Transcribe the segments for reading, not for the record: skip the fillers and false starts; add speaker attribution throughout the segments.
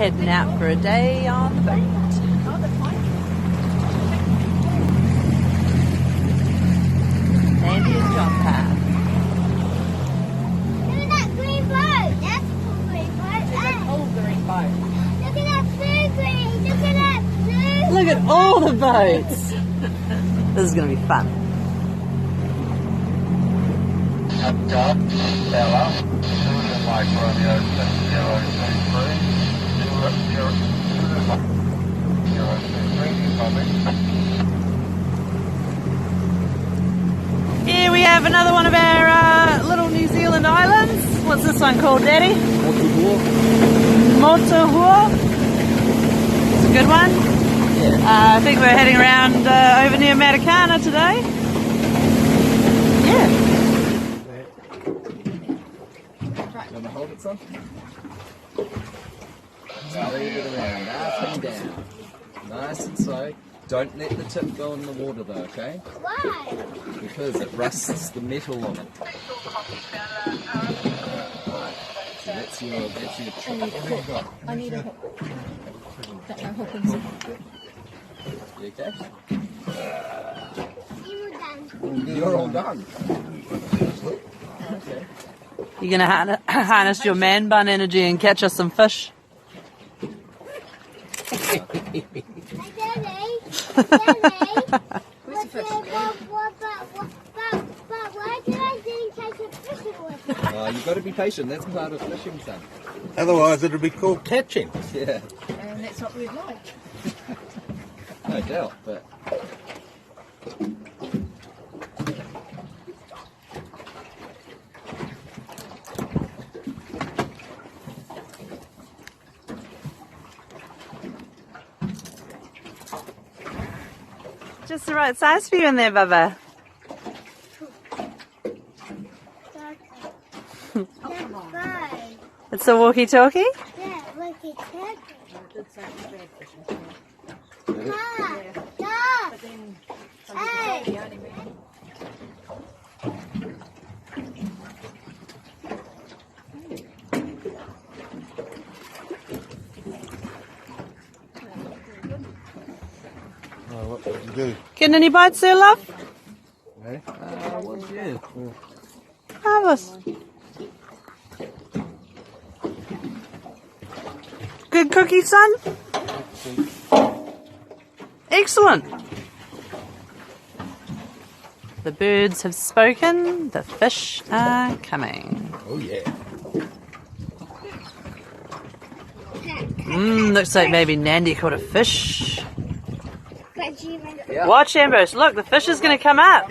Speaker 1: heading out for a day on the boat. Nandy Johnpa.
Speaker 2: Look at that green boat. That's a cool green boat.
Speaker 1: It's an old green boat.
Speaker 2: Look at that blue green. Look at that blue.
Speaker 1: Look at all the boats. This is going to be fun. Here we have another one of our little New Zealand islands. What's this one called, Daddy? Motuhua. It's a good one.
Speaker 3: Yeah.
Speaker 1: I think we're heading around over near Matakana today. Yeah.
Speaker 3: You want to hold it, son? Leave it around, up and down. Nice and slow. Don't let the tip go in the water though, okay?
Speaker 2: Why?
Speaker 3: Because it rusts the metal on it. So that's your trick.
Speaker 4: I need a hook. Got no hook inside.
Speaker 3: You okay?
Speaker 2: You done.
Speaker 3: You're all done. Okay.
Speaker 1: You're going to harness your man bun energy and catch us some fish.
Speaker 2: Daddy,
Speaker 4: Where's the fish?
Speaker 2: but why did I didn't catch a fish with it?
Speaker 3: You've got to be patient. That's part of fishing, son.
Speaker 5: Otherwise, it'll be called catching.
Speaker 3: Yeah,
Speaker 4: And that's what we'd like.
Speaker 3: no doubt. But
Speaker 1: Just the right size for you in there, Bubba.
Speaker 2: That's fine.
Speaker 1: It's a walkie-talkie?
Speaker 2: Yeah, look, it's catching.
Speaker 4: Did say it's bad fishing.
Speaker 2: Stop!
Speaker 4: But then
Speaker 2: Hey!
Speaker 4: the only man.
Speaker 5: What did you do?
Speaker 1: Getting any bites there, love?
Speaker 3: what's you?
Speaker 1: Marvellous. Good cookie, son? Excellent. The birds have spoken. The fish are coming.
Speaker 5: Oh, yeah.
Speaker 1: Looks like maybe Nandy caught a fish.
Speaker 3: Yeah.
Speaker 1: Watch, Ambrose. Look, the fish is going to come up.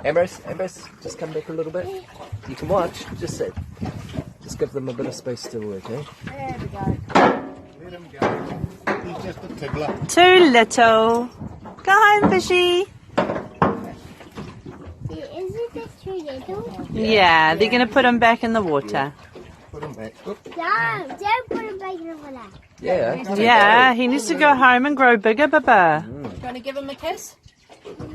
Speaker 3: Ambrose, just come back a little bit. You can watch. Just sit. Just give them a bit of space to work, eh?
Speaker 4: There we go.
Speaker 5: Let him go. He's just a tiddler.
Speaker 1: Too little. Go home, fishy.
Speaker 2: Is it just too little?
Speaker 1: Yeah, they're going to put him back in the water.
Speaker 5: Put him back.
Speaker 2: Don't put him back in the water.
Speaker 3: Yeah.
Speaker 1: Yeah, he needs to go home and grow bigger, Baba.
Speaker 4: Do you want to give him a kiss?
Speaker 2: No.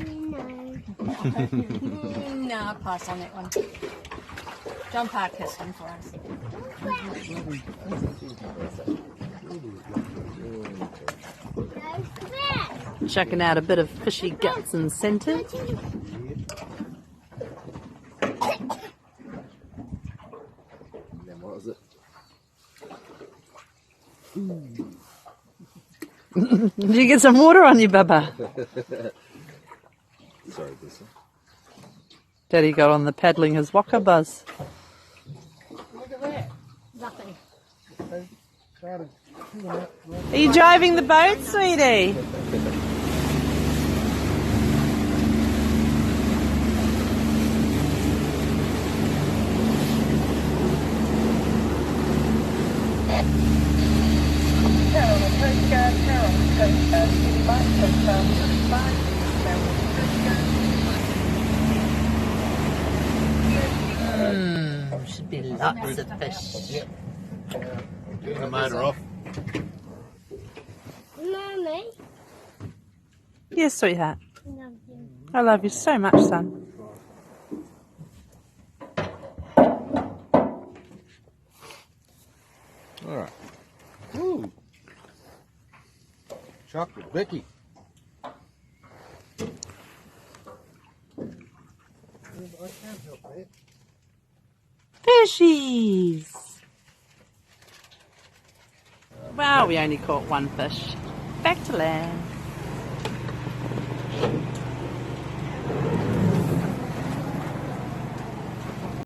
Speaker 4: No, I'll pass on that one. Johnpa kissed him for us.
Speaker 1: Chucking out a bit of fishy guts and centre.
Speaker 3: Then what was it?
Speaker 1: Did you get some water on you, Baba?
Speaker 3: Sorry, Bessa.
Speaker 1: Daddy got on the paddling his waka buzz.
Speaker 4: Look at that. Nothing.
Speaker 1: Are you driving the boat, sweetie? Should be lots of fish.
Speaker 5: Turn the motor off.
Speaker 2: Mommy.
Speaker 1: Yes, sweetheart.
Speaker 2: Love you.
Speaker 1: I love you so much, son.
Speaker 5: Chocolate, Vicky. I can't help it.
Speaker 1: Fishies! Well, we only caught one fish. Back to land.